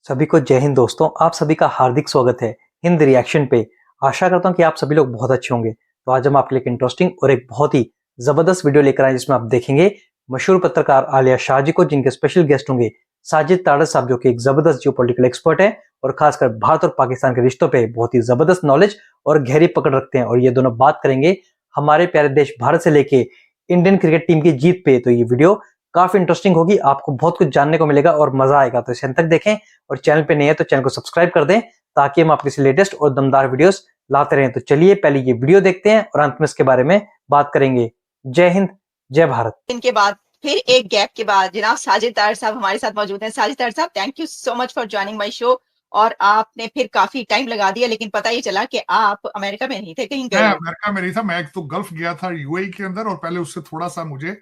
सभी को जय हिंद दोस्तों। आप सभी का हार्दिक स्वागत है हिंद रिएक्शन पे। आशा करता हूँ कि आप सभी लोग बहुत अच्छे होंगे। तो आज हम आपके लिए एक इंटरेस्टिंग और एक बहुत ही जबरदस्त वीडियो लेकर आए जिसमें आप देखेंगे मशहूर पत्रकार आलिया शाह जी को, जिनके स्पेशल गेस्ट होंगे साजिद ताड़त साहब, जो कि एक जबरदस्त जियोपॉलिटिकल एक्सपर्ट है और खासकर भारत और पाकिस्तान के रिश्तों पे बहुत ही जबरदस्त नॉलेज और गहरी पकड़ रखते हैं। और ये दोनों बात करेंगे हमारे प्यारे देश भारत से लेके इंडियन क्रिकेट टीम की जीत पे। तो ये वीडियो काफी इंटरेस्टिंग होगी, आपको बहुत कुछ जानने को मिलेगा और मजा आएगा। तो इसे अंत तक देखें और चैनल पे नए हैं तो चैनल को सब्सक्राइब कर दें ताकि हम आपके लेटेस्ट और दमदार वीडियोस लाते रहें। तो चलिए पहले ये वीडियो देखते हैं और अंत में इसके बारे में बात करेंगे। जय हिंद, जय भारत। इनके बाद फिर एक गैप के बाद जनाब साजिद ताड़त साहब हमारे साथ मौजूद हैं। साजिद ताड़त साहब, thank you so much for joining my show. और आपने फिर काफी टाइम लगा दिया, लेकिन पता ही चला कि आप अमेरिका में नहीं थे, कहीं मैं गए। अमेरिका में नहीं था। मैं एक तो गल्फ गया था यूएई के अंदर, और पहले उससे थोड़ा सा मुझे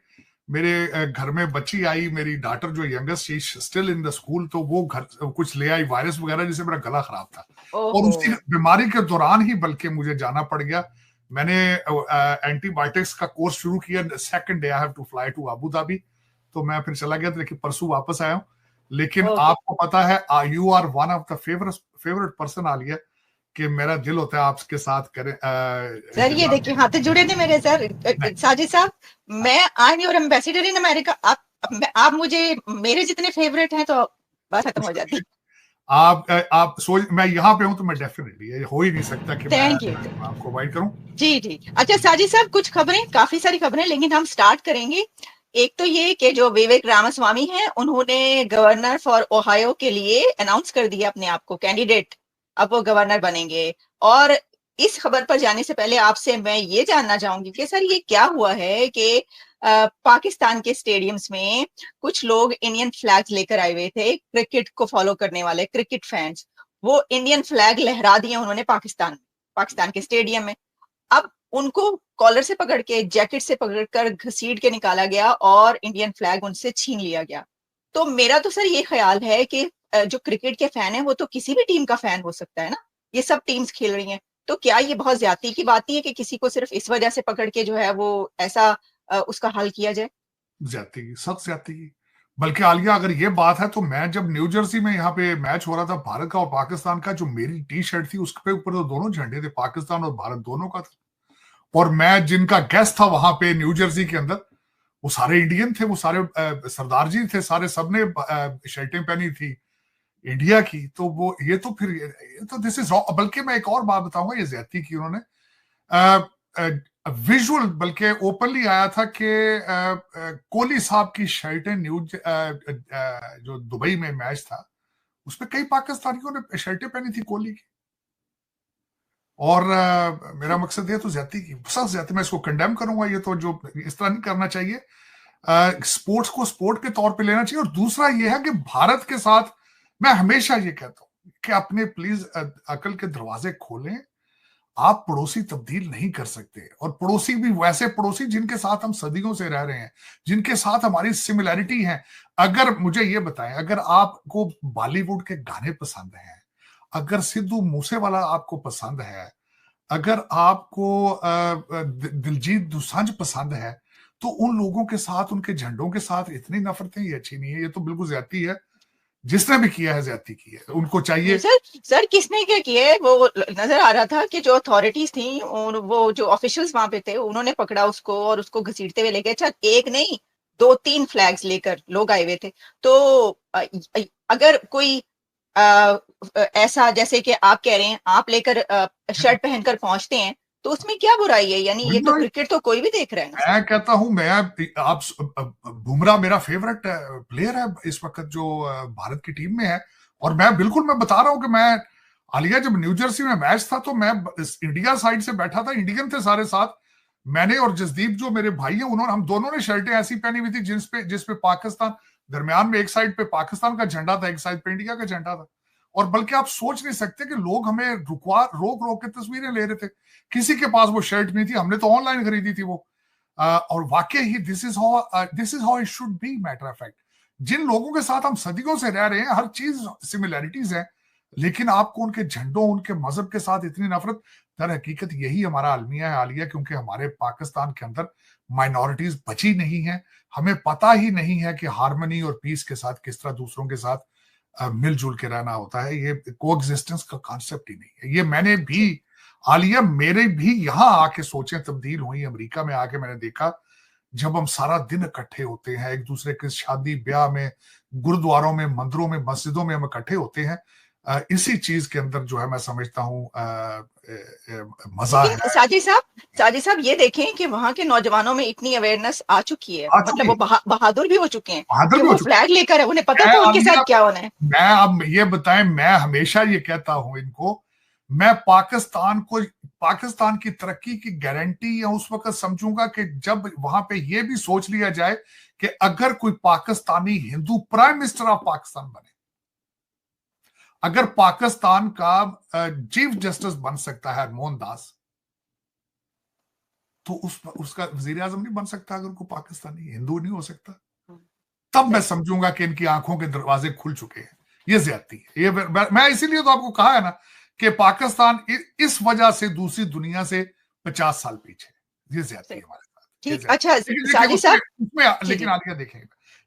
मेरे घर में बच्ची आई, मेरी डॉटर जो youngest, she still in the school, तो वो घर कुछ ले आई वायरस वगैरह, जिससे मेरा गला खराब था। और उसी बीमारी के दौरान ही बल्कि मुझे जाना पड़ गया। मैंने एंटीबायोटिक्स का कोर्स शुरू किया। Second day I have to fly to Abu Dhabi, तो मैं फिर चला गया था, लेकिन परसों वापस आया हूँ। लेकिन आपको पता है, you are one of the favourite person Alia, कि मेरा दिल होता है आपके साथ करें। सर ये देखिए, हाथ जुड़े थे मेरे सर। साजिद साहब, मैं I am your ambassador in America. आप मुझे मेरे जितने फेवरेट हैं तो बात खत्म हो जाती। आप सोच, मैं यहाँ पे हूँ तो मैं डेफिनेटली, हो ही नहीं सकता कि मैं आपको अवॉइड करूं। जी जी। अच्छा साजिद साहब, कुछ खबरें, काफी सारी खबरें, लेकिन हम स्टार्ट करेंगे। एक तो ये कि जो विवेक रामास्वामी हैं, उन्होंने गवर्नर फॉर ओहायो के लिए अनाउंस कर दिया अपने आप को कैंडिडेट। अब वो गवर्नर बनेंगे। और इस खबर पर जाने से पहले आपसे मैं ये जानना चाहूंगी कि सर ये क्या हुआ है कि पाकिस्तान के स्टेडियम्स में कुछ लोग इंडियन फ्लैग लेकर आए हुए थे, क्रिकेट को फॉलो करने वाले क्रिकेट फैंस। वो इंडियन फ्लैग लहरा दिए उन्होंने पाकिस्तान के स्टेडियम में। अब उनको कॉलर से पकड़ के, जैकेट से पकड़कर घसीट के निकाला गया और इंडियन फ्लैग उनसे छीन लिया गया। तो मेरा तो सर ये ख्याल है कि जो क्रिकेट के फैन है वो तो किसी भी टीम का फैन हो सकता है ना। ये सब टीम्स खेल रही हैं, तो क्या ये बहुत ज्यादती की बात नहीं है कि किसी को सिर्फ इस वजह से पकड़ के जो है वो ऐसा उसका हल किया जाए? ज्यादती, सख्त ज्यादती। बल्कि आलिया, अगर ये बात है तो मैं जब न्यू जर्सी में यहाँ पे मैच हो रहा था भारत का और पाकिस्तान का, जो मेरी टी शर्ट थी उसके ऊपर तो दोनों झंडे थे, पाकिस्तान और भारत दोनों का था। और मैं जिनका गेस्ट था वहां पे न्यू जर्सी के अंदर, वो सारे इंडियन थे, वो सारे सरदार जी थे, सारे सबने शर्टें पहनी थी इंडिया की। तो वो ये तो फिर ये तो दिस इज रॉन्ग। बल्कि मैं एक और बात बताऊंगा, ये ज्यादती की उन्होंने विजुअल, बल्कि ओपनली आया था कि कोहली साहब की शर्टें जो दुबई में मैच था उसमें कई पाकिस्तानियों ने शर्टें पहनी थी कोहली की। और मेरा मकसद ये तो ज्यादती की, सख्त ज्यादती, मैं इसको कंडेम करूंगा। ये तो जो इस तरह नहीं करना चाहिए। स्पोर्ट्स को स्पोर्ट के तौर पे लेना चाहिए। और दूसरा ये है कि भारत के साथ मैं हमेशा ये कहता हूं कि अपने प्लीज अकल के दरवाजे खोलें। आप पड़ोसी तब्दील नहीं कर सकते, और पड़ोसी भी वैसे पड़ोसी जिनके साथ हम सदियों से रह रहे हैं, जिनके साथ हमारी सिमिलैरिटी है। अगर मुझे ये बताएं, अगर आपको बॉलीवुड के गाने पसंद हैं, अगर सिद्धू मूसेवाला आपको पसंद है, अगर आपको दिलजीत दोसांझ पसंद है, तो उन लोगों के साथ, उनके झंडों के साथ इतनी नफरतें, ये अच्छी नहीं है। ये तो बिल्कुल ज्यादती है। जिसने भी किया है ज्यादती की है। उनको चाहिए। सर किसने क्या किया है? वो नजर आ रहा था कि जो अथॉरिटीज थी, वो जो ऑफिशियल्स वहां पे थे, उन्होंने पकड़ा उसको और उसको घसीटते हुए ले गए। अच्छा, एक नहीं, 2-3 फ्लैग्स लेकर लोग आए हुए थे। तो अगर कोई ऐसा, जैसे कि आप कह रहे हैं, आप लेकर शर्ट पहनकर पहुंचते हैं, तो उसमें क्या बुराई है? यानी ये तो क्रिकेट तो कोई भी देख रहा है ना। मैं कहता हूं, आप बुमराह मेरा फेवरेट प्लेयर है इस वक्त जो भारत की टीम में है। और मैं बता रहा हूं कि मैं आलिया, जब न्यू जर्सी में मैच था तो मैं इंडिया साइड से बैठा था, इंडियन थे सारे साथ। मैंने और जसदीप जो मेरे भाई हैं, उन्होंने, हम दोनों ने शर्टें ऐसी पहनी हुई थी जिसपे पाकिस्तान, दरमियान में एक साइड पे पाकिस्तान का झंडा था, एक साइड पे इंडिया का झंडा था। और बल्कि आप सोच नहीं सकते कि लोग हमें रोक रोक के तस्वीरें ले रहे थे। किसी के पास वो शर्ट नहीं थी, हमने तो ऑनलाइन खरीदी थी वो। और वाकई ही this is how it should be. Matter of fact, जिन लोगों के साथ हम सदियों से रह रहे हैं, हर चीज सिमिलैरिटीज है, लेकिन आपको उनके झंडों, उनके मजहब के साथ इतनी नफरत। दर हकीकत यही हमारा अलमिया है आलिया, क्योंकि हमारे पाकिस्तान के अंदर माइनॉरिटीज बची नहीं है। हमें पता ही नहीं है कि हार्मनी और पीस के साथ किस तरह दूसरों के साथ मिलजुल के रहना होता है। ये कोएग्जिस्टेंस का कॉन्सेप्ट ही नहीं है। ये मैंने भी आलिया, मेरे भी यहाँ आके सोचें तब्दील हुई। अमेरिका में आके मैंने देखा जब हम सारा दिन इकट्ठे होते हैं, एक दूसरे के शादी ब्याह में, गुरुद्वारों में, मंदिरों में, मस्जिदों में हम इकट्ठे होते हैं, इसी चीज के अंदर जो है मैं समझता हूँ मजा है। साजिद साहब ये देखें कि वहाँ के नौजवानों में इतनी अवेयरनेस आ चुकी है, मतलब वो बहादुर भी हो चुके हैं कि वो फ्लैग लेकर है, उन्हें पता था उनके साथ क्या होना है। मैं अब ये बताएं, मैं हमेशा ये कहता हूं इनको, मैं पाकिस्तान की तरक्की की गारंटी या उस वक्त समझूंगा कि जब वहां पे ये भी सोच लिया जाए कि अगर कोई Pakistani Hindu prime minister of Pakistan बने, अगर पाकिस्तान का चीफ जस्टिस बन सकता है मोहनदास, तो उसका वजीर आजम नहीं बन सकता अगर कोई पाकिस्तानी हिंदू नहीं हो सकता। तब मैं समझूंगा कि इनकी आंखों के दरवाजे खुल चुके हैं। ये ज्यादती है। ये मैं इसीलिए तो आपको कहा है ना कि पाकिस्तान इस वजह से दूसरी दुनिया से 50 साल पीछे। ये ज्यादती है हमारे साथ। ठीक, अच्छा साजिद साहब, लेकिन आलिया देखें,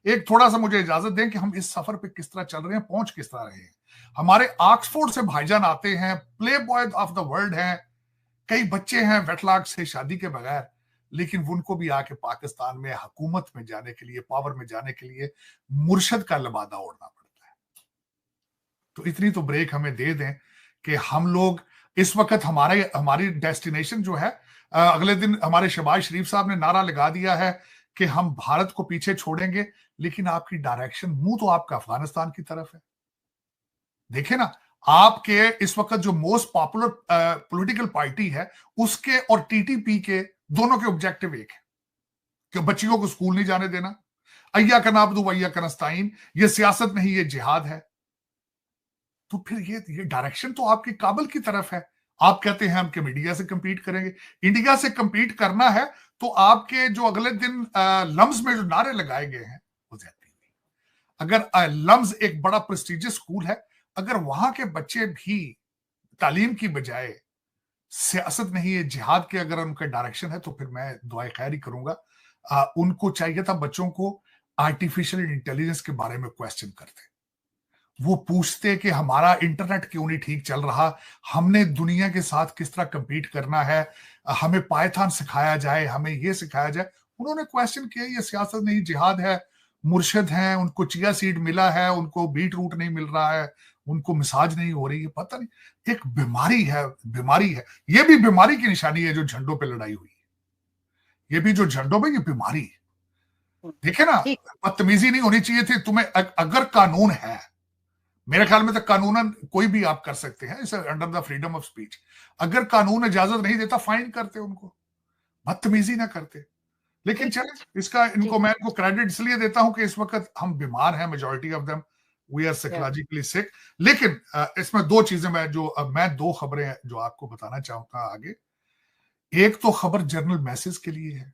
एक थोड़ा सा मुझे इजाजत दें कि हम इस सफर पे किस तरह चल रहे हैं, पहुंच किस तरह रहे हैं। हमारे ऑक्सफोर्ड से भाईजान आते हैं, play boy of the world हैं, कई बच्चे हैं वेटलॉग से शादी के बगैर, लेकिन उनको भी आके पाकिस्तान में हुकूमत में जाने के लिए, पावर में जाने के लिए मुर्शद का लबादा ओढ़ना पड़ता है। तो इतनी तो ब्रेक हमें दे दें कि हम लोग इस वक्त हमारी डेस्टिनेशन जो है, अगले दिन हमारे शहबाज शरीफ साहब ने नारा लगा दिया है कि हम भारत को पीछे छोड़ेंगे, लेकिन आपकी डायरेक्शन, मुंह तो आपका अफगानिस्तान की तरफ है। देखे ना, आपके इस वक्त जो मोस्ट पॉपुलर पॉलिटिकल पार्टी है, उसके और टीटीपी के दोनों के ऑब्जेक्टिव एक है कि बच्चियों को स्कूल नहीं जाने देना। अय्या का नाबदू वय्या का नस्ताइन, ये सियासत नहीं, ये जिहाद है। तो फिर ये डायरेक्शन तो आपकी काबल की तरफ है। आप कहते हैं हम कि इंडिया से कंपीट करेंगे। इंडिया से कंपीट करना है तो आपके जो अगले दिन लम्स में जो नारे लगाए गए हैं वो ज्यादती नहीं। अगर लम्स एक बड़ा प्रेस्टिजियस स्कूल है, अगर वहां के बच्चे भी तालीम की बजाय सियासत नहीं है, जिहाद के अगर उनका डायरेक्शन है, तो फिर मैं दुआए खैर ही करूंगा। उनको चाहिए था बच्चों को आर्टिफिशियल इंटेलिजेंस के बारे में क्वेश्चन करते, वो पूछते कि हमारा इंटरनेट क्यों नहीं ठीक चल रहा, हमने दुनिया के साथ किस तरह कंपीट करना है, हमें पाइथन सिखाया जाए, हमें ये सिखाया जाए। उन्होंने क्वेश्चन किया, ये सियासत नहीं जिहाद है। मुर्शिद हैं, उनको चिया सीड मिला है, उनको बीट रूट नहीं मिल रहा है, उनको मिसाज नहीं हो रही है, पता नहीं। एक बीमारी है। ये भी बीमारी की निशानी है जो झंडों पे लड़ाई हुई है। ये भी जो झंडों पे, ये बीमारी है। देखे ना, बदतमीजी नहीं होनी चाहिए थी। तुम्हें अगर कानून है, मेरे ख्याल में तो कानूनन कोई भी आप कर सकते हैं, इसे under the freedom of speech. अगर कानून इजाजत नहीं देता, फाइन करते उनको, बदतमीजी ना करते। लेकिन चले, इनको मैं इनको क्रेडिट इसलिए देता हूं कि इस वक्त हम बीमार हैं, majority of them we are psychologically sick. लेकिन इसमें दो चीजें मैं दो खबरें जो आपको बताना चाहूंगा आगे। एक तो खबर जनरल मैसेज के लिए है,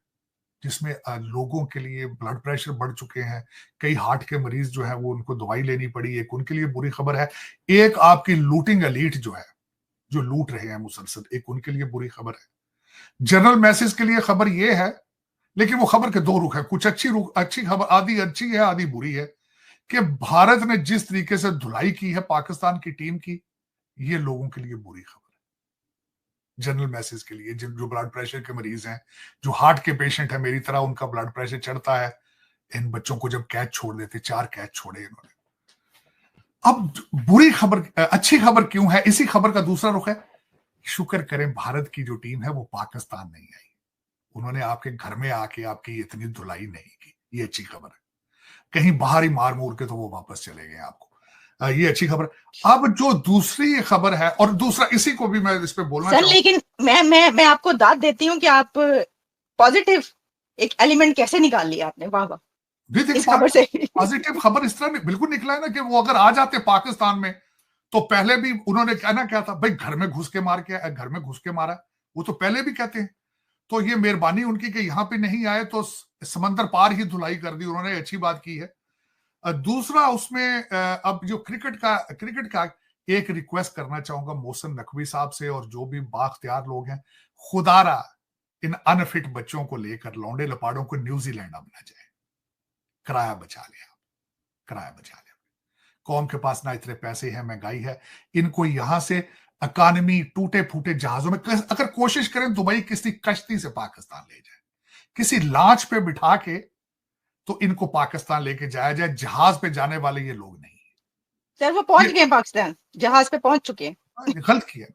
जिसमें लोगों के लिए ब्लड प्रेशर बढ़ चुके हैं, कई हार्ट के मरीज जो है वो उनको दवाई लेनी पड़ी, एक उनके लिए बुरी खबर है। एक आपकी लूटिंग एलीट जो है, जो लूट रहे हैं मुसलसल, एक उनके लिए बुरी खबर है। जनरल मैसेज के लिए खबर ये है, लेकिन वो खबर के दो रुख है, कुछ अच्छी खबर, आधी अच्छी है आधी बुरी है, कि भारत ने जिस तरीके से धुलाई की है पाकिस्तान की टीम की, ये लोगों के लिए बुरी खबर है। जनरल मैसेज के लिए, जो ब्लड प्रेशर के मरीज हैं, जो हार्ट के पेशेंट है मेरी तरह, उनका ब्लड प्रेशर चढ़ता है, इन बच्चों को जब कैच छोड़ देते, 4 कैच छोड़े इन्होंने। अब बुरी खबर, अच्छी खबर क्यों है? इसी खबर का दूसरा रुख है, शुक्र करें भारत की जो टीम है वो पाकिस्तान नहीं आई, उन्होंने आपके घर में आके आपकी इतनी धुलाई नहीं की, ये अच्छी खबर है। कहीं बाहर ही मार मूर के तो वो वापस चले गए आपको, ये अच्छी खबर। अब जो दूसरी खबर है, और दूसरा इसी को भी मैं इस पे बोलना सर, लेकिन मैं आपको दाद देती हूँ कि आप पॉजिटिव एक एलिमेंट कैसे निकाल लिया आपने, वाह वाह। इस खबर से पॉजिटिव खबर इस तरह बिल्कुल निकला है ना कि वो अगर आ जाते पाकिस्तान में, तो पहले भी उन्होंने कहना क्या था, भाई घर में घुस के मारा, वो तो पहले भी कहते हैं। तो ये मेहरबानी उनकी कि यहाँ पे नहीं आए तो समंदर पार ही धुलाई कर दी उन्होंने, अच्छी बात की है। दूसरा उसमें अब जो क्रिकेट का एक रिक्वेस्ट करना चाहूंगा मोहसिन नकवी साहब से, और जो भी बाख्तियार लोग हैं, खुदारा इन अनफिट बच्चों को लेकर, लौंडे लपाड़ों को न्यूजीलैंड अब ना जाए, किराया बचा लिया। कौम के पास ना इतने पैसे हैं, महंगाई है, इनको यहां से इकॉनमी टूटे फूटे जहाजों में अगर कोशिश करें दुबई किसी कश्ती से पाकिस्तान ले जाए, किसी लॉन्च पे बिठा के तो इनको पाकिस्तान लेके जाया जाए, जहाज पे जाने वाले ये लोग नहीं है। सर वो पहुंच गए पाकिस्तान, जहाज पे पहुंच चुके हैं। गलत किया,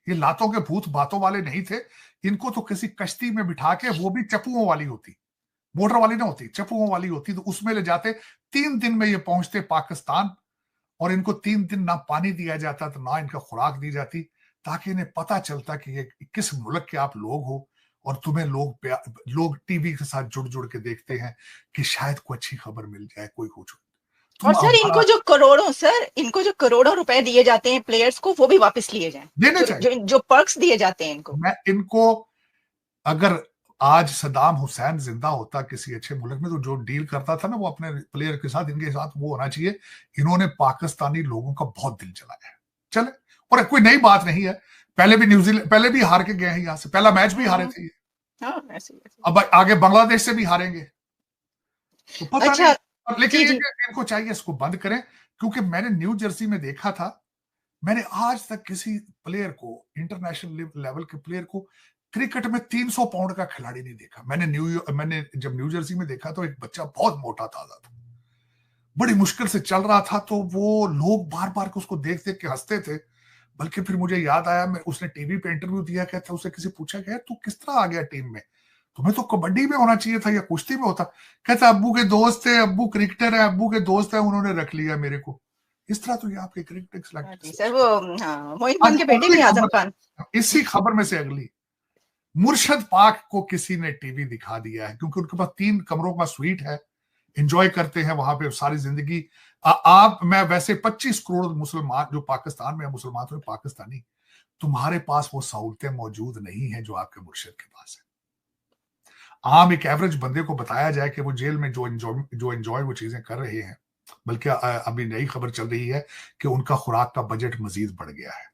ये लातों के भूत बातों वाले नहीं थे, इनको तो किसी कश्ती में बिठा के, वो भी चप्पुओं वाली होती, मोटर वाली ना होती, चप्पुओं वाली होती, तो उसमें ले जाते, 3 दिन में ये पहुंचते पाकिस्तान, और इनको 3 दिन ना पानी दिया जाता तो ना इनका खुराक दी जाती, ताकि इन्हें पता चलता कि ये किस मुल्क के आप लोग हो, और तुम्हें लोग टीवी के साथ जुड़ जुड़ के देखते हैं कि शायद कोई अच्छी खबर मिल जाए, कोई कुछ। और सर इनको जो करोड़ों रुपए दिए जाते हैं प्लेयर्स को, वो भी वापस लिए जाएं, देने चाहिए। जो पर्क्स दिए जाते हैं इनको। मैं इनको, अगर आज सद्दाम हुसैन जिंदा होता किसी अच्छे मुल्क में, तो जो डील करता था ना वो अपने प्लेयर के साथ, इनके साथ वो होना चाहिए। इन्होंने पाकिस्तानी लोगों का बहुत दिल जलाया है, चले, और कोई नई बात नहीं है, पहले भी न्यूजीलैंड, पहले भी हार के गए हैं यहाँ से, पहला मैच भी हारे थे, ऐसे। अब आगे बांग्लादेश से भी हारेंगे, तो पता अच्छा, नहीं। लेकिन इनको चाहिए इसको बंद करें, क्योंकि मैंने न्यू जर्सी में देखा था, मैंने आज तक किसी प्लेयर को, इंटरनेशनल लेवल के प्लेयर को क्रिकेट में 300 पाउंड का खिलाड़ी नहीं देखा। मैंने जब न्यू जर्सी में देखा तो एक बच्चा बहुत मोटा ताजा था, बड़ी मुश्किल से चल रहा था, तो वो लोग बार बार उसको देख देख के हंसते थे। बल्कि फिर मुझे याद आया, उसने टीवी पे इंटरव्यू दिया, कहता उसे किसी पूछा गया तू किस तरह आ गया टीम में, तुम्हें तो कबड्डी में होना चाहिए था या कुश्ती में होता। कहता अब्बू के दोस्त थे, अब्बू क्रिकेटर है, अब्बू के दोस्त है, उन्होंने रख लिया मेरे को। इस तरह तो ये आपके क्रिकेट सिलेक्ट सर, वो मोइन खान के बेटे भी आजम खान। इसी खबर में से अगली, मुर्शद पाक को किसी ने टीवी दिखा दिया है, क्योंकि उनके पास 3 कमरों का स्वीट है, एंजॉय करते हैं वहां पे सारी जिंदगी। मैं वैसे 25 करोड़ मुसलमान जो पाकिस्तान में है, मुसलमान तो पाकिस्तानी, तुम्हारे पास वो सहूलतें मौजूद नहीं है जो आपके मुर्शिद के पास है। आम एक एवरेज बंदे को बताया जाए कि वो जेल में जो एंजॉय वो चीजें कर रहे हैं, बल्कि अभी नई खबर चल रही है कि उनका खुराक का बजट मजीद बढ़ गया है।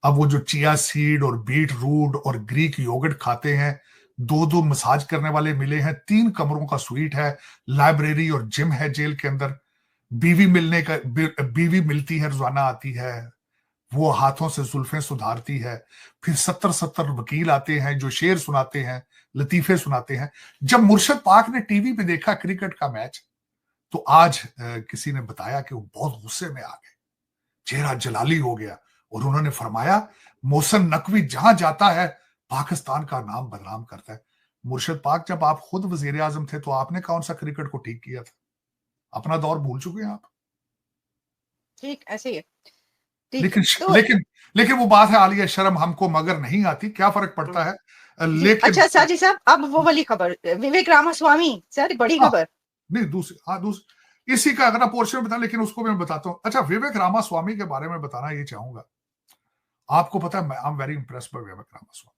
अब वो जो चिया सीड और बीट रूट और ग्रीक योगर्ट खाते हैं, 2 मसाज करने वाले मिले हैं, 3 कमरों का स्वीट है, लाइब्रेरी और जिम है जेल के अंदर, बीवी मिलती है, रोजाना आती है, वो हाथों से जुल्फें सुधारती है, फिर 70 वकील आते हैं जो शेर सुनाते हैं, लतीफे सुनाते हैं। जब मुर्शद पाक ने टीवी पे देखा क्रिकेट का मैच, तो आज किसी ने बताया कि वो बहुत गुस्से में आ गए, चेहरा जलाली हो गया, और उन्होंने फरमाया मोहसिन नकवी जहां जाता है पाकिस्तान का नाम बदनाम करता है। मुर्शद पाक, जब आप खुद वजीर आजम थे तो आपने कौन सा क्रिकेट को ठीक किया था? अपना दौर भूल चुके हैं आप। ठीक, ऐसे ही है। लेकिन वो बात है, आलिया शर्म हमको मगर नहीं आती, क्या फर्क पड़ता है। लेकिन अच्छा साजी साहब, अब वो वाली खबर, विवेक रामास्वामी सर, बड़ी खबर। नहीं, दूसरी इसी का अगला पोर्शन बता, लेकिन उसको मैं बताता हूँ। अच्छा, विवेक रामास्वामी के बारे में बताना ये चाहूंगा। आपको पता है, I am very impressed by Vivek Ramaswamy.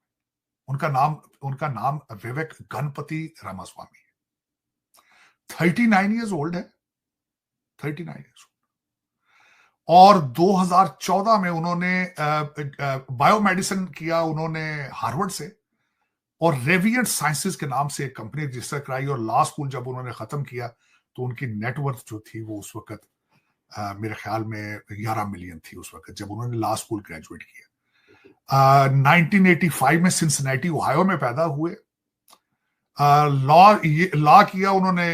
उनका नाम विवेक गणपति रामास्वामी है। 39 ईयर्स ओल्ड है, 39 ईयर्स ओल्ड। और 2014 में उन्होंने बायोमेडिसिन किया उन्होंने हार्वर्ड से, और रेविएंट साइंसेस के नाम से एक कंपनी रजिस्टर कराई, और लॉ स्कूल जब उन्होंने खत्म किया तो उनकी नेटवर्थ जो थी वो उस वक्त मेरे ख्याल में 11 मिलियन थी उस वक्त, जब उन्होंने लॉ स्कूल ग्रेजुएट किया। 1985 में सिंसिनेटी ओहायो में पैदा हुए। लॉ किया उन्होंने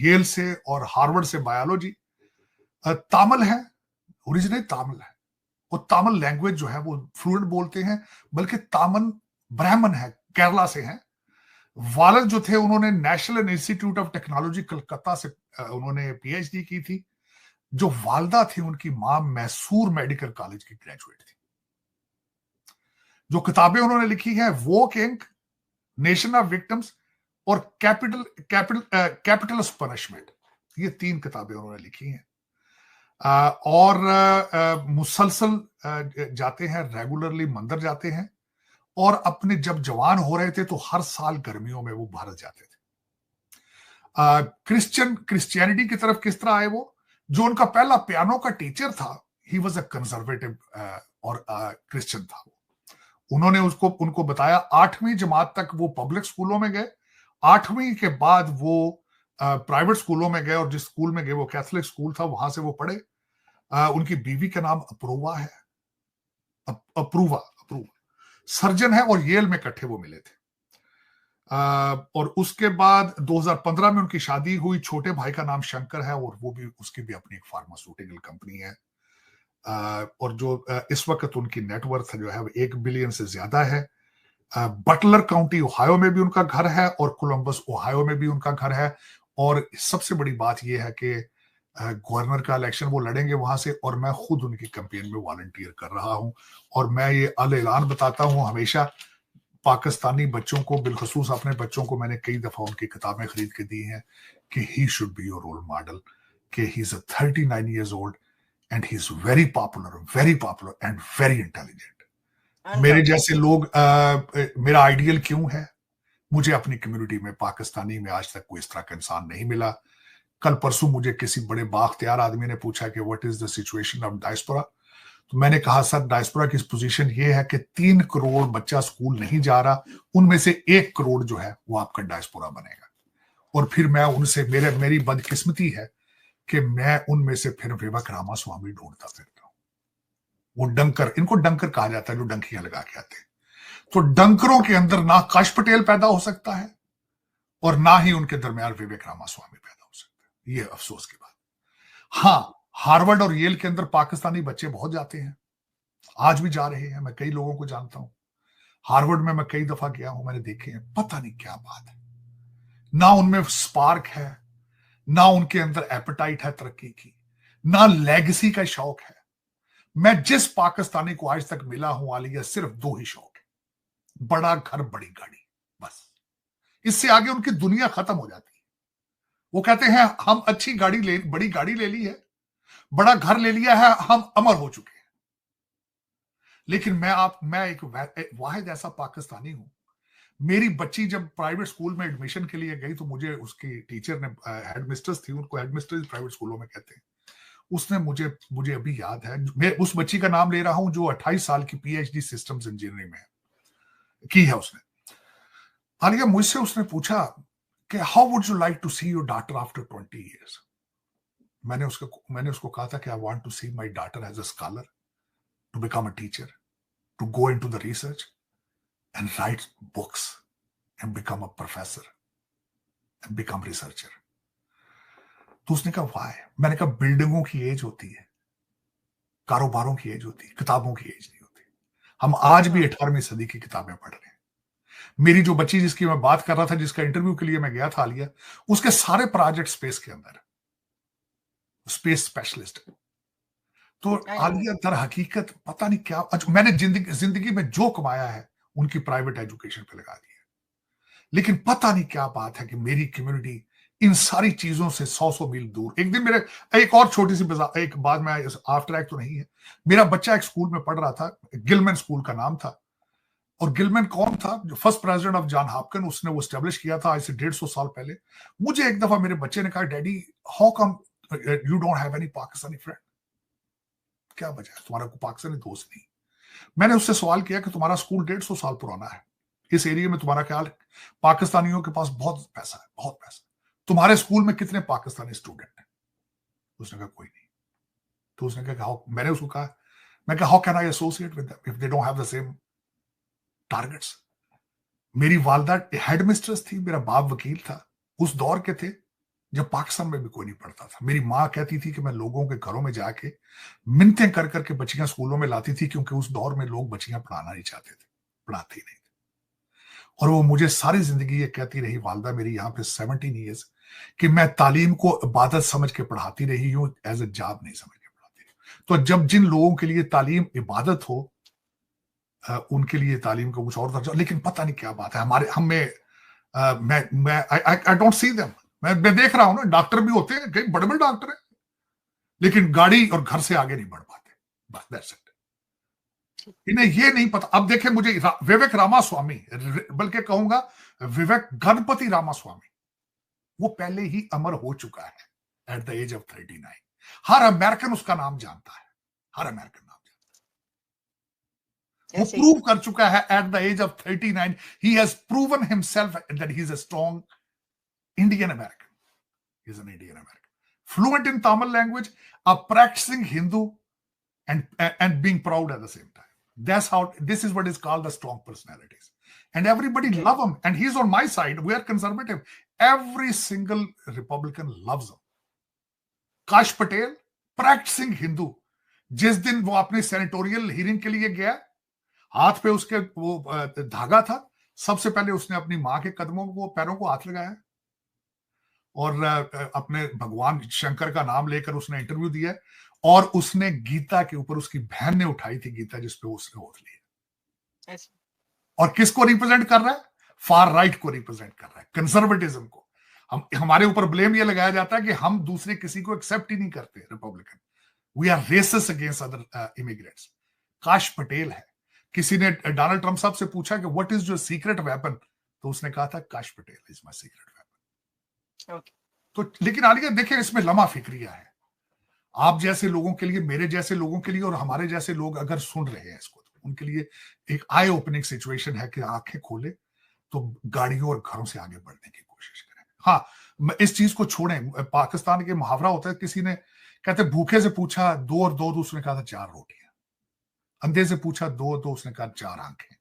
येल से और हार्वर्ड से बायोलॉजी। तामिल है, ओरिजिनल तामिल है, और तामिल लैंग्वेज जो है वो फ्लुएंट बोलते हैं, बल्कि तामिल ब्राह्मण है, केरला से हैं। वालिद जो थे उन्होंने national institute of technology Calcutta से उन्होंने पीएचडी की थी। जो वालदा थी उनकी मां मैसूर मेडिकल कॉलेज की ग्रेजुएट थी। जो किताबें उन्होंने लिखी हैं, वोक इंक, नेशन ऑफ विक्टिम्स और कैपिटलिस्ट पनिशमेंट, ये 3 किताबें उन्होंने लिखी हैं। और मुसलसल जाते हैं, रेगुलरली मंदिर जाते हैं, और अपने जब जवान हो रहे थे तो हर साल गर्मियों में वो भारत जाते थे। क्रिश्चियनिटी की तरफ किस तरह आए वो? जो उनका पहला पियानो का टीचर था, ही वाज अ कंजर्वेटिव और क्रिश्चियन था। उन्होंने उनको बताया, 8वीं जमात तक वो पब्लिक स्कूलों में गए, 8वीं के बाद वो प्राइवेट स्कूलों में गए, और जिस स्कूल में गए वो कैथोलिक स्कूल था, वहां से वो पढ़े। उनकी बीवी का नाम अप्रूवा है, अप्रूवा सर्जन है, और येल में इकट्ठे वो मिले थे। और उसके बाद 2015 में उनकी शादी हुई। छोटे भाई का नाम शंकर है, और वो भी, उसकी भी अपनी एक फार्मास्यूटिकल कंपनी है। और जो इस वक्त उनकी नेटवर्थ जो है 1 बिलियन से ज्यादा है। बटलर काउंटी ओहायो में भी उनका घर है, और कोलंबस ओहायो में भी उनका घर है। और सबसे बड़ी बात यह है कि गवर्नर का इलेक्शन वो लड़ेंगे वहां से, और मैं खुद उनकी कैंपेन में वॉलंटियर कर रहा हूं। और मैं ये अल-ऐलान बताता हूं हमेशा पाकिस्तानी बच्चों को, बिलखसूस अपने बच्चों को, मैंने कई दफा उनकी किताबें खरीद के दी हैं कि he should be your role model, कि he is 39 years old and he is very popular and very intelligent. मेरे जैसे लोग, मेरा आइडियल क्यों है? मुझे अपनी कम्युनिटी में, पाकिस्तानी में आज तक कोई इस तरह का इंसान नहीं मिला। कल परसों मुझे किसी बड़े बाख्तियार आदमी ने पूछा कि what is the situation of diaspora, तो मैंने कहा सर, डायस्पोरा की पोजीशन ये है कि 3 करोड़ बच्चा स्कूल नहीं जा रहा, उनमें से 1 करोड़ जो है वो आपका डायस्पोरा बनेगा। और फिर मैं उनसे, मेरी बदकिस्मती है कि मैं उनमें से फिर विवेक रामास्वामी ढूंढता फिरता हूं। वो डंकर, इनको डंकर कहा जाता है जो डंकियां लगा के आते हैं। तो डंकरों के अंदर ना काश पटेल पैदा हो सकता है, और ना ही उनके दरमियान विवेक रामास्वामी पैदा हो सकता है। ये अफसोस की बात। हाँ, हार्वर्ड और येल के अंदर पाकिस्तानी बच्चे बहुत जाते हैं, आज भी जा रहे हैं। मैं कई लोगों को जानता हूं। हार्वर्ड में मैं कई दफा गया हूं, मैंने देखे हैं। पता नहीं क्या बात है, ना उनमें स्पार्क है, ना उनके अंदर एपेटाइट है तरक्की की, ना लेगेसी का शौक है। मैं जिस पाकिस्तानी को आज तक मिला हूं आलिया, सिर्फ 2 ही शौक है, बड़ा घर बड़ी गाड़ी, बस। इससे आगे उनकी दुनिया खत्म हो जाती है। वो कहते हैं हम अच्छी बड़ी गाड़ी ले ली है, बड़ा घर ले लिया है, हम अमर हो चुके हैं। लेकिन मैं एक वाहिद ऐसा पाकिस्तानी हूं। मेरी बच्ची जब प्राइवेट स्कूल में एडमिशन के लिए गई, तो मुझे उसकी टीचर ने, हेडमिस्ट्रेस थी, उनको हेडमिस्ट्रेस प्राइवेट स्कूलों में कहते हैं, उसने मुझे अभी याद है, मैं उस बच्ची का नाम ले रहा हूं जो 28 साल की PhD सिस्टम्स इंजीनियरिंग में की है उसने। आलिया, मुझसे उसने पूछा कि how would you like to see your daughter after 20 years? मैंने उसको कहा था कि I want to see my daughter as a scholar, to become a teacher, to go into the research and write books and become a professor and become researcher. तो उसने कहा why? मैंने कहा बिल्डिंगों की एज होती है, कारोबारों की एज होती है, किताबों की एज नहीं होती। हम आज भी 18वीं सदी की किताबें पढ़ रहे हैं। मेरी जो बच्ची जिसकी मैं बात कर रहा था, जिसका इंटरव्यू के लिए मैं गया था आलिया, उसके सारे प्रोजेक्ट स्पेस के अंदर, स्पेस स्पेशलिस्ट। तो आलिया दर हकीकत पता नहीं क्या, मैंने जिंदगी में जो कमाया है उनकी प्राइवेट एजुकेशन पे लगा दिया। लेकिन पता नहीं क्या बात है कि मेरी कम्युनिटी इन सारी चीजों से 100 मील दूर। एक दिन मेरे, एक और छोटी सी एक बात, में आफ्टर एक्ट तो नहीं है, मेरा बच्चा एक स्कूल में पढ़ रहा था, गिलमैन स्कूल का नाम था। और गिलमैन कौन था? जो first president of John Hopkin, उसने वो एस्टेब्लिश किया था आज से 150 साल पहले। मुझे एक दफा मेरे बच्चे ने कहा, daddy how come you don't have any Pakistani friend? क्या वजह है, तुम्हारा कोई पाकिस्तानी दोस्त नहीं? मैंने उससे सवाल किया कि तुम्हारा स्कूल 150 साल पुराना है, इस एरिया में तुम्हारा ख्याल, पाकिस्तानियों के पास बहुत पैसा है, बहुत पैसा, तुम्हारे स्कूल में कितने पाकिस्तानी स्टूडेंट हैं? उसने कहा कोई नहीं। तो उसने कहा, मैंने उसको कहा, मैं कहा how can I associate with them if they don't have the same targets? मेरी वालदा हेडमिस्ट्रेस थी, मेरा बाप वकील था। उस दौर के थे जब पाकिस्तान में भी कोई नहीं पढ़ता था। मेरी माँ कहती थी कि मैं लोगों के घरों में जाके मिन्नतें कर करके बच्चियां स्कूलों में लाती थी, क्योंकि उस दौर में लोग बच्चियां पढ़ाना नहीं चाहते थे, पढ़ाते ही नहीं थे। और वो मुझे सारी जिंदगी ये कहती रही, वालदा मेरी यहाँ पे 17 years, कि मैं तालीम को इबादत समझ के पढ़ाती रही हूँ, एज ए जॉब नहीं समझ के पढ़ाती रही। तो जब जिन लोगों के लिए तालीम इबादत हो, उनके लिए तालीम का कुछ और दर्जा। लेकिन पता नहीं क्या बात है, हमारे हमें मैं आई डोंट सी देम। मैं देख रहा हूं ना, डॉक्टर भी होते हैं, कई बड़े बड़े डॉक्टर हैं, लेकिन गाड़ी और घर से आगे नहीं बढ़ पाते, बस दैट्स इट। इन्हें ये नहीं पता। अब देखें, मुझे विवेक रामास्वामी, बल्कि कहूंगा विवेक गणपति रामास्वामी, वो पहले ही अमर हो चुका है एट द एज ऑफ 39। हर अमेरिकन उसका नाम जानता है, हर अमेरिकन नाम जानता है। वो प्रूव कर चुका है at the age of 39। He has proven himself that he is a strong Indian American. He's an Indian American. Fluent in Tamil language, a practicing Hindu, and being proud at the same time. This is what is called the strong personalities. And everybody love him. And he's on my side. We are conservative. Every single Republican loves him. काश Patel, practicing Hindu. जिस दिन वो अपने सेनेटोरियल hearing के लिए गया, हाथ पे उसके वो धागा था, सबसे पहले उसने अपनी मां के कदमों को, पैरों को हाथ लगाया और अपने भगवान शंकर का नाम लेकर उसने इंटरव्यू दिया और उसने गीता के ऊपर, उसकी बहन ने उठाई थी गीता जिसपे उसने ओथ लिया। और किसको रिप्रेजेंट कर रहा है? फार राइट को रिप्रेजेंट कर रहा है, कंजर्वेटिज्म को। हमारे ऊपर ब्लेम ये लगाया जाता है कि हम दूसरे किसी को एक्सेप्ट ही नहीं करते Republican. We are racist against other immigrants. Kash Patel है। किसी ने डोनाल्ड ट्रंप साहब से पूछा कि what is your secret weapon, तो उसने कहा था काश Patel is my secret weapon. तो लेकिन आलिया देखिए, इसमें लम्हा फिक्रिया है। आप जैसे लोगों के लिए, मेरे जैसे लोगों के लिए और हमारे जैसे लोग अगर सुन रहे हैं इसको, तो उनके लिए एक आई ओपनिंग सिचुएशन है कि आंखें खोले तो गाड़ियों और घरों से आगे बढ़ने की कोशिश करें। हाँ, इस चीज को छोड़ें। पाकिस्तान के मुहावरा होता है, किसी ने कहते भूखे से पूछा 2 और 2, उसने कहा था 4 रोटियां। अंधे से पूछा 2 और 2, उसने कहा 4 आंखें।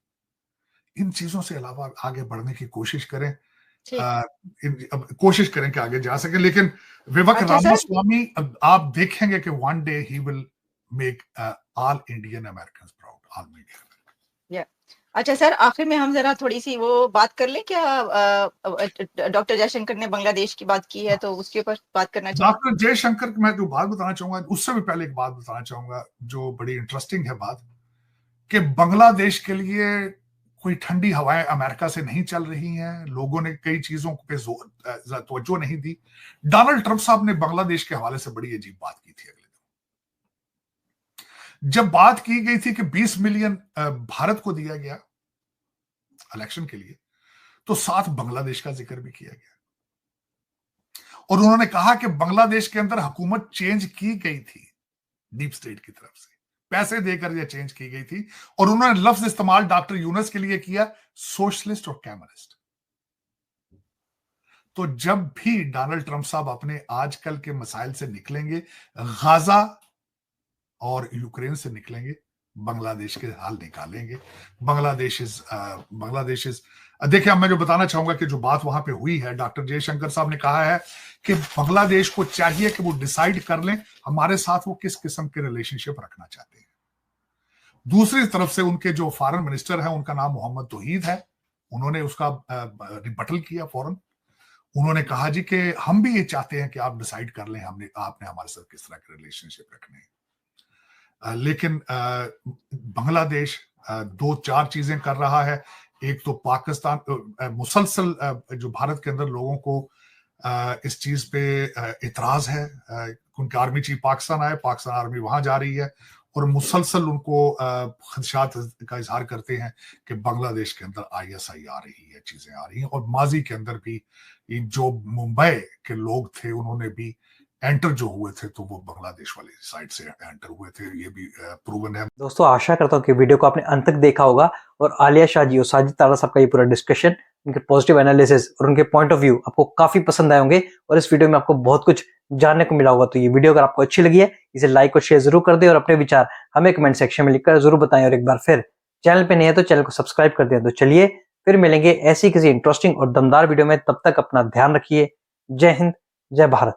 इन चीजों से अलावा आगे बढ़ने की कोशिश करें। कोशिश करें कि आगे जा सके। लेकिन विवेक रामास्वामी, आप देखेंगे कि one day he will make all Indian Americans proud, all media. अच्छा सर, आखिर में हम जरा थोड़ी सी वो बात कर लें क्या? डॉक्टर जयशंकर ने बांग्लादेश की बात की है, तो उसके ऊपर बात करना चाहिए। डॉक्टर जयशंकर मैं जो बात बताना चाहूंगा, उससे भी पहले एक बात बताना चाहूंगा जो बड़ी इंटरेस्टिंग है बात, कि बांग्लादेश के लिए कोई ठंडी हवाएं अमेरिका से नहीं चल रही हैं। लोगों ने कई चीजों पे तवज्जो नहीं दी। डोनाल्ड ट्रंप साहब ने बांग्लादेश के हवाले से बड़ी अजीब बात की थी। अगले दिन जब बात की गई थी कि 20 मिलियन भारत को दिया गया इलेक्शन के लिए, तो साथ बांग्लादेश का जिक्र भी किया गया और उन्होंने कहा कि बांग्लादेश के अंदर हुकूमत चेंज की गई थी डीप स्टेट की तरफ से, पैसे देकर यह चेंज की गई थी। और उन्होंने लफ्ज इस्तेमाल डॉक्टर यूनुस के लिए किया, सोशलिस्ट और कैमलिस्ट। तो जब भी डोनाल्ड ट्रंप साहब अपने आजकल के मसाइल से निकलेंगे, गाजा और यूक्रेन से निकलेंगे, बांग्लादेश के हाल निकालेंगे। बांग्लादेश इज देखिए, अब मैं जो बताना चाहूंगा कि जो बात वहां पे हुई है, डॉक्टर जयशंकर साहब ने कहा है कि बांग्लादेश को चाहिए कि वो डिसाइड कर लें हमारे साथ वो किस किस्म के रिलेशनशिप रखना चाहते हैं। दूसरी तरफ से उनके जो फॉरेन मिनिस्टर है, उनका नाम मोहम्मद तौहीद है, उन्होंने उसका रिबटल किया फौरन। उन्होंने कहा जी कि हम भी ये चाहते हैं कि आप डिसाइड कर लें आपने हमारे साथ किस तरह के रिलेशनशिप रखने हैं। लेकिन बांग्लादेश 2-4 चीजें कर रहा है। एक तो पाकिस्तान मुसलसल जो भारत के अंदर लोगों को इस चीज पे इतराज है। उनके आर्मी चीफ पाकिस्तान आए, पाकिस्तान आर्मी वहां जा रही है और मुसलसल उनको खदशात का इजहार करते हैं कि बांग्लादेश के अंदर ISI आ रही है, चीजें आ रही हैं। और माजी के अंदर भी जो मुंबई के लोग थे, उन्होंने भी एंटर जो हुए थे तो वो बांग्लादेश वाली साइड से एंटर हुए थे, ये भी प्रूवन है। दोस्तों, आशा करता हूँ कि वीडियो को आपने अंत तक देखा होगा और आलिया शाह जी और साजिद तारा साहब का ये पूरा डिस्कशन, उनके पॉजिटिव एनालिसिस और उनके पॉइंट ऑफ व्यू आपको काफी पसंद आए होंगे और इस वीडियो में आपको बहुत कुछ जानने को मिला होगा। तो ये वीडियो अगर आपको अच्छी लगी है, इसे लाइक और शेयर जरूर कर दे और अपने विचार हमें कमेंट सेक्शन में लिखकर जरूर बताएं। और एक बार फिर चैनल पे नहीं है तो चैनल को सब्सक्राइब कर दें। तो चलिए फिर मिलेंगे ऐसी किसी इंटरेस्टिंग और दमदार वीडियो में। तब तक अपना ध्यान रखिए। जय हिंद, जय भारत।